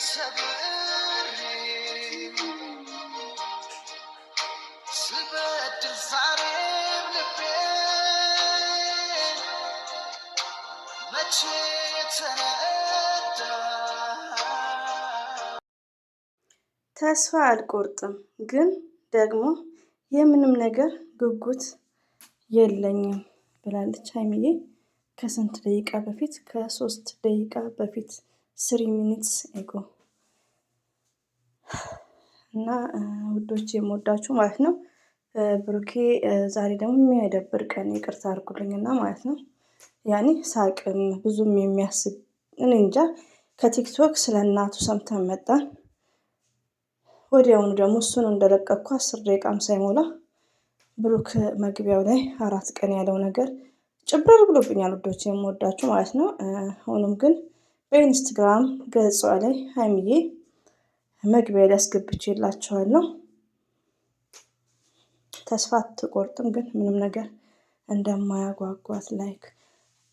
ሰብሬ ስበድል ዛሬም ልቤ መቼ ተረዳ። ተስፋ አልቆርጥም ግን ደግሞ የምንም ነገር ጉጉት የለኝም ብላለች ሀይሚዬ ከስንት ደቂቃ በፊት ከ3 ደቂቃ በፊት 3 ሚኒትስ ኤጎ እና ውዶች የምወዳችሁ ማለት ነው። ብሩኬ ዛሬ ደግሞ የሚያደብር ቀን ይቅርታ አድርጉልኝና ማለት ነው። ያኔ ሳቅም ብዙም የሚያስብ እኔ እንጃ ከቲክቶክ ስለ እናቱ ሰምተን መጣን። ወዲያውኑ ደግሞ እሱን እንደለቀቅኩ 10 ደቂቃም ሳይሞላ ብሩክ መግቢያው ላይ 4 ቀን ያለው ነገር ጭብረር ብሎብኛል ውዶች የምወዳችሁ ማለት ነው። ሆኖም ግን በኢንስታግራም ገጿ ላይ ሀይሚዬ መግቢያ ላይ አስገብቼላችኋለሁ። ተስፋ አትቆርጥም ግን ምንም ነገር እንደማያጓጓት ላይክ።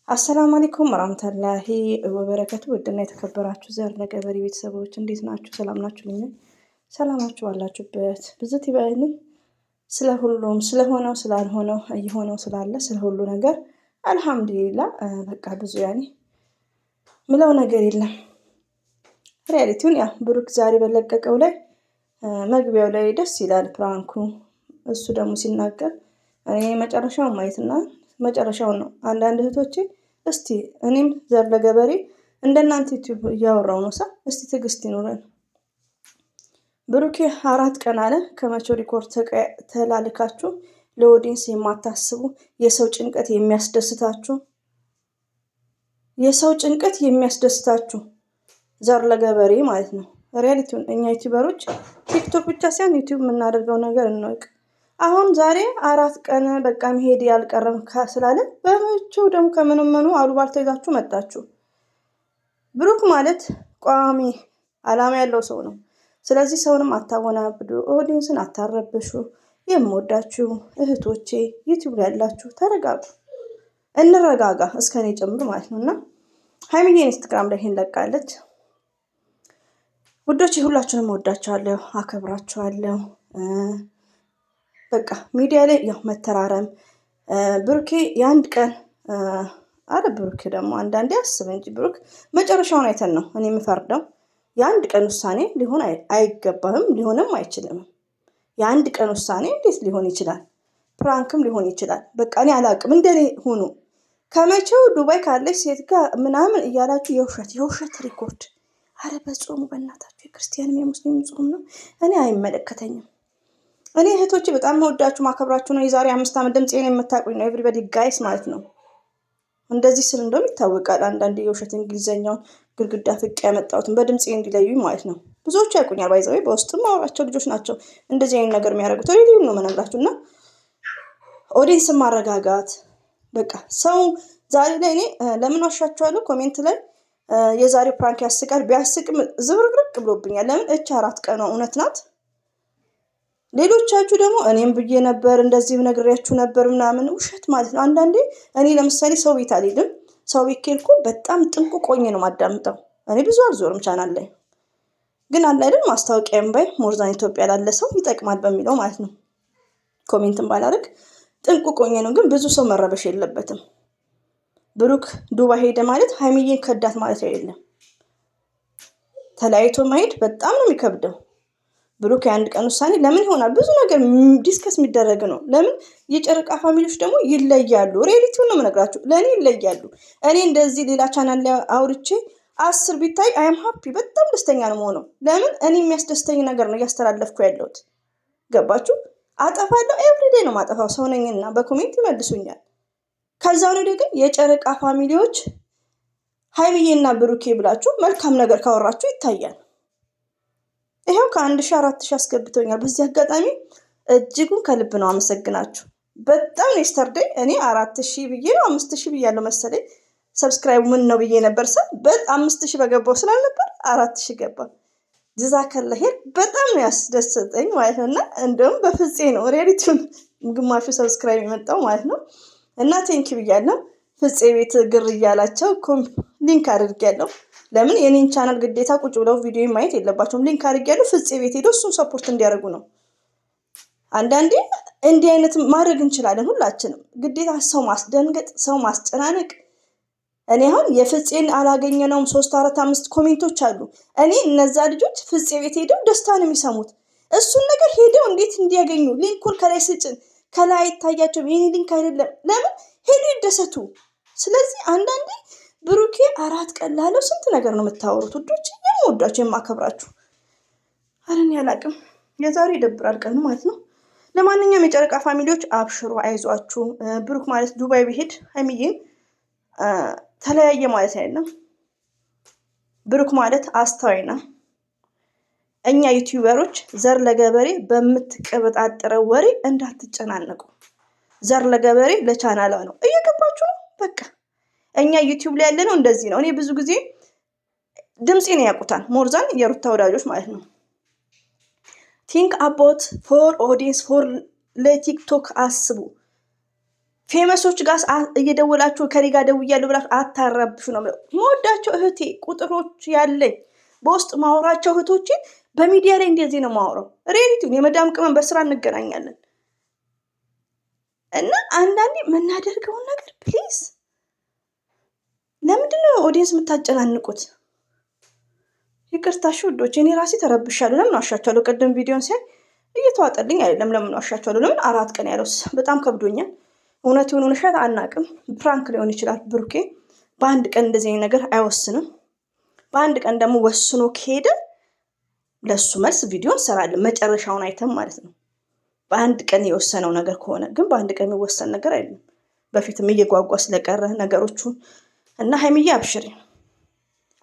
አሰላሙ አለይኩም ወራህመቱላሂ ወበረከቱ። ውድና የተከበራችሁ ዘር ለገበሬ ቤተሰቦች እንዴት ናችሁ? ሰላም ናችሁልኝ? ሰላማችሁ ባላችሁበት ብዙት ይበልኝ። ስለ ሁሉም ስለሆነው ስላልሆነው እየሆነው ስላለ ስለ ሁሉ ነገር አልሐምዱሊላህ። በቃ ብዙ ያኔ ምለው ነገር የለም። ሪያሊቲውን ያ ብሩክ ዛሬ በለቀቀው ላይ መግቢያው ላይ ደስ ይላል ፕራንኩ። እሱ ደግሞ ሲናገር እኔ መጨረሻውን ማየትና መጨረሻውን ነው። አንዳንድ እህቶቼ እስቲ እኔም ዘር ለገበሬ እንደናንተ ዩቲዩብ እያወራው ነው እስቲ ትዕግስት ይኖረን። ብሩኬ 4 ቀን አለ ከመቼው ሪኮርድ ተላልካችሁ ለኦዲየንስ የማታስቡ የሰው ጭንቀት የሚያስደስታችሁ ዘር ለገበሬ ማለት ነው። ሪያሊቲውን እኛ ዩቲዩበሮች ቲክቶክ ብቻ ሳይሆን ዩቲዩብ የምናደርገው ነገር እንወቅ። አሁን ዛሬ 4 ቀን በቃ መሄድ ያልቀረም ስላለ በመቼው ደግሞ ከምንመኑ አሉባልታ ይዛችሁ መጣችሁ። ብሩክ ማለት ቋሚ አላማ ያለው ሰው ነው። ስለዚህ ሰውንም አታወናብዱ፣ ኦዲየንስን አታረብሹ። የምወዳችሁ እህቶቼ ዩቲዩብ ላይ ያላችሁ ተረጋጉ፣ እንረጋጋ እስከኔ ጨምሩ ማለት ነውና ሀይሚዬ ኢንስታግራም ላይ ይሄን ለቃለች። ውዶቼ ሁላችሁንም ወዳችኋለሁ፣ አከብራችኋለሁ። በቃ ሚዲያ ላይ ያው መተራረም ብሩኬ የአንድ ቀን ብሩክ ደግሞ አንዳንዴ አስብ እንጂ ብሩክ መጨረሻውን አይተን ነው እኔ የምፈርደው። የአንድ ቀን ውሳኔ ሊሆን አይገባህም፣ ሊሆንም አይችልም። የአንድ ቀን ውሳኔ እንዴት ሊሆን ይችላል? ፕራንክም ሊሆን ይችላል። በቃ እኔ አላቅም፣ እንደኔ ሁኑ። ከመቼው ዱባይ ካለች ሴት ጋር ምናምን እያላችሁ የውሸት ሪኮርድ። በጾሙ በእናታችሁ የክርስቲያንም የሙስሊም ጾም ነው። እኔ አይመለከተኝም። እኔ እህቶቼ በጣም መወዳችሁ ማከብራችሁ ነው። የዛሬ 5 ዓመት ድምፄን የምታውቁኝ ነው ኤቭሪባዲ ጋይስ ማለት ነው። እንደዚህ ስል እንደውም ይታወቃል። አንዳንድ የውሸት እንግሊዘኛውን ግድግዳ ፍቅ ያመጣሁትን በድምፄ እንዲለዩኝ ማለት ነው። ብዙዎቹ ያውቁኛል። ባይዘው በውስጥም ማወራቸው ልጆች ናቸው እንደዚህ አይነት ነገር የሚያደርጉት። ሪሊውን ነው መነግራችሁና ኦዲየንስ ማረጋጋት በቃ ሰው ዛሬ ላይ እኔ ለምን ዋሻችኋለሁ? ኮሜንት ላይ የዛሬው ፕራንክ ያስቃል። ቢያስቅም ዝብርቅርቅ ብሎብኛል። ለምን 4 ቀኗ እውነት ናት። ሌሎቻችሁ ደግሞ እኔም ብዬ ነበር እንደዚህ ነግሬያችሁ ነበር ምናምን ውሸት ማለት ነው። አንዳንዴ እኔ ለምሳሌ ሰው ቤት አልሄድም። ሰው ቤት ከሄድኩ በጣም ጥንቁቅ ሆኜ ነው ማዳምጠው። እኔ ብዙ አልዞርም ቻናል ላይ ግን አለ አይደል ማስታወቂያም ባይ ሞርዛን ኢትዮጵያ ላለ ሰው ይጠቅማል በሚለው ማለት ነው ኮሜንትም ባላደርግ ጥንቁቅ ሆኜ ነው። ግን ብዙ ሰው መረበሽ የለበትም። ብሩክ ዱባይ ሄደ ማለት ሀይሚዬን ከዳት ማለት አይደለም። ተለያይቶ መሄድ በጣም ነው የሚከብደው። ብሩክ የአንድ ቀን ውሳኔ ለምን ይሆናል? ብዙ ነገር ዲስከስ የሚደረግ ነው። ለምን የጨረቃ ፋሚሊዎች ደግሞ ይለያሉ። ሪያሊቲውን ነው የምነግራችሁ። ለእኔ ይለያሉ። እኔ እንደዚህ ሌላ ቻናል ላይ አውርቼ 10 ቢታይ አይም ሀፒ በጣም ደስተኛ ነው የምሆነው። ለምን እኔ የሚያስደስተኝ ነገር ነው እያስተላለፍኩ ያለሁት። ገባችሁ? አጠፋለሁ። ኤቭሪዴ ነው ማጠፋው። ሰው ነኝና በኮሜንት ይመልሱኛል። ከዛ ነው ግን የጨረቃ ፋሚሊዎች ሀይሚዬና ብሩኬ ብላችሁ መልካም ነገር ካወራችሁ ይታያል። ይሄው ከ1000-4000 አስገብቶኛል። በዚህ አጋጣሚ እጅጉን ከልብ ነው አመሰግናችሁ። በጣም የስተርዴይ እኔ 4000 ብዬ ነው 5000 ብያለሁ መሰለኝ። ሰብስክራይብ ምን ነው ብዬ ነበር በጣም 5000 በገባው ስላልነበር 4000 ገባ። ጀዛከላ ሄር በጣም ነው ያስደሰተኝ ማለት ነውና እንደውም በፍፄ ነው ሪያሊቲውን ግማሹ ሰብስክራይብ የመጣው ማለት ነው። እና ቴንኪ ብያለሁ። ፍፄ ቤት ግር እያላቸው ሊንክ አድርጌያለሁ። ለምን የኔን ቻናል ግዴታ ቁጭ ብለው ቪዲዮ ማየት የለባቸውም። ሊንክ አድርጌያለሁ ፍፄ ቤት ሄደው እሱን ሰፖርት እንዲያደርጉ ነው። አንዳንዴ እንዲህ አይነት ማድረግ እንችላለን ሁላችንም። ግዴታ ሰው ማስደንገጥ፣ ሰው ማስጨናነቅ። እኔ አሁን የፍፄን አላገኘነውም 3 4 5 ኮሜንቶች አሉ። እኔ እነዛ ልጆች ፍፄ ቤት ሄደው ደስታ ነው የሚሰሙት። እሱን ነገር ሄደው እንዴት እንዲያገኙ ሊንኩን ከላይ ስጭን፣ ከላይ አይታያቸው የኔ ሊንክ አይደለም። ለምን ሄዱ ይደሰቱ። ስለዚህ አንዳንዴ ብሩኬ 4 ቀን ላለው ስንት ነገር ነው የምታወሩት ውዶች፣ የምወዳችሁ የማከብራችሁ። ኧረ እኔ አላቅም፣ የዛሬ ይደብራል ቀኑ ማለት ነው። ለማንኛውም የጨረቃ ፋሚሊዎች አብሽሩ፣ አይዟችሁ። ብሩክ ማለት ዱባይ ቢሄድ ሀይሚዬን ተለያየ ማለት አይደለም። ብሩክ ማለት አስተዋይ ነው። እኛ ዩቲዩበሮች ዘር ለገበሬ በምትቀበጣጥረው ወሬ እንዳትጨናነቁ። ዘር ለገበሬ ለቻናሏ ነው። እየገባችሁ ነው? በቃ እኛ ዩቲዩብ ላይ ያለ ነው እንደዚህ ነው። እኔ ብዙ ጊዜ ድምፄን ያውቁታል፣ ሞርዛን የሩታ ወዳጆች ማለት ነው። ቲንክ አባውት ፎር ኦዲየንስ ፎር ለቲክቶክ አስቡ። ፌመሶች ጋር እየደወላችሁ ከኔ ጋር ደውያለሁ ብላችሁ አታረብሹ ነው የምለው። መወዳቸው እህቴ ቁጥሮች ያለኝ በውስጥ ማውራቸው እህቶቼ በሚዲያ ላይ እንደዚህ ነው ማውራው። ሬዲቲውን የመዳም ቅመም በስራ እንገናኛለን እና አንዳንዴ የምናደርገውን ነገር ፕሊዝ፣ ለምንድን ነው ኦዲየንስ የምታጨናንቁት? ይቅርታሽ ውዶች፣ እኔ ራሴ ተረብሻለሁ። ለምን ዋሻቸዋለሁ? ቅድም ቪዲዮን ሲያይ እየተዋጠልኝ አይደለም። ለምን ዋሻቸዋለሁ? ለምን 4 ቀን ያለው በጣም ከብዶኛል። እውነት ይሁን ውሸት አናቅም። ፕራንክ ሊሆን ይችላል። ብሩኬ በአንድ ቀን እንደዚህ አይነት ነገር አይወስንም። በአንድ ቀን ደግሞ ወስኖ ከሄደ ለሱ መልስ ቪዲዮ እንሰራለን፣ መጨረሻውን አይተም ማለት ነው። በአንድ ቀን የወሰነው ነገር ከሆነ ግን በአንድ ቀን የሚወሰን ነገር አይደለም። በፊትም እየጓጓ ስለቀረ ነገሮቹ እና ሀይሚዬ አብሽሪ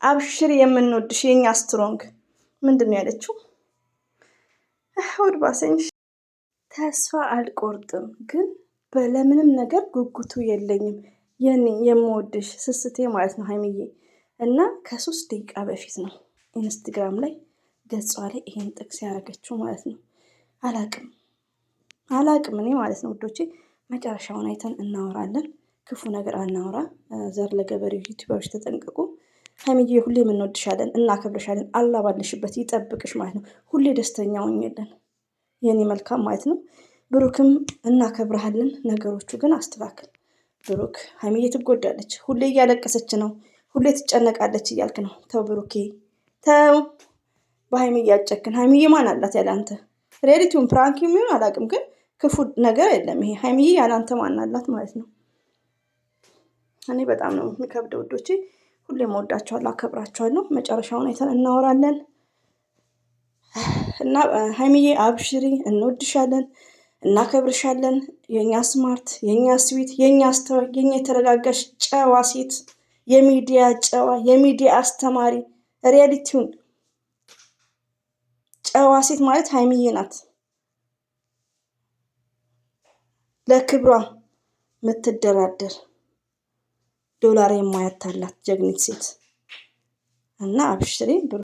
አብሽሪ፣ የምንወድሽ የኛ ስትሮንግ። ምንድን ነው ያለችው? ወድ ባሰኝ። ተስፋ አልቆርጥም ግን በለምንም ነገር ጉጉቱ የለኝም። የኔ የምወድሽ ስስቴ ማለት ነው ሀይሚዬ። እና ከ3 ደቂቃ በፊት ነው ኢንስታግራም ላይ ገጿ ላይ ይሄን ጥቅስ ያደረገችው ማለት ነው። አላቅም እኔ ማለት ነው ውዶቼ። መጨረሻውን አይተን እናወራለን። ክፉ ነገር አናወራ። ዘር ለገበሬው ዩቲዩበሮች ተጠንቀቁ። ሀይሚዬ ሁሌ የምንወድሻለን፣ እናከብረሻለን። አላህ ባለሽበት ይጠብቅሽ ማለት ነው። ሁሌ ደስተኛ ሆኝልን የኔ መልካም ማለት ነው። ብሩክም እናከብረሃለን። ነገሮቹ ግን አስተካክል ብሩክ። ሀይሚዬ ትጎዳለች፣ ሁሌ እያለቀሰች ነው፣ ሁሌ ትጨነቃለች እያልክ ነው። ተው ብሩኬ ተው፣ በሀይሚዬ አጨክን። ሀይሚዬ ማን አላት ያለ አንተ? ሬዲቲውን ፕራንክ የሚሆን አላውቅም፣ ግን ክፉ ነገር የለም ይሄ። ሀይሚዬ ያለ አንተ ማን አላት ማለት ነው። እኔ በጣም ነው የሚከብደው ውዶቼ። ሁሌም እወዳቸዋለሁ፣ አከብራቸዋለሁ። መጨረሻውን አይተን እናወራለን እና ሀይሚዬ አብሽሪ፣ እንወድሻለን፣ እናከብርሻለን። የኛ ስማርት፣ የኛ ስዊት፣ የኛ አስተዋይ፣ የኛ የተረጋጋሽ ጨዋ ሴት፣ የሚዲያ ጨዋ፣ የሚዲያ አስተማሪ፣ ሪያሊቲውን ጨዋ ሴት ማለት ሀይሚዬ ናት። ለክብሯ የምትደራደር ዶላር የማያታላት ጀግኒት ሴት እና አብሽሪ።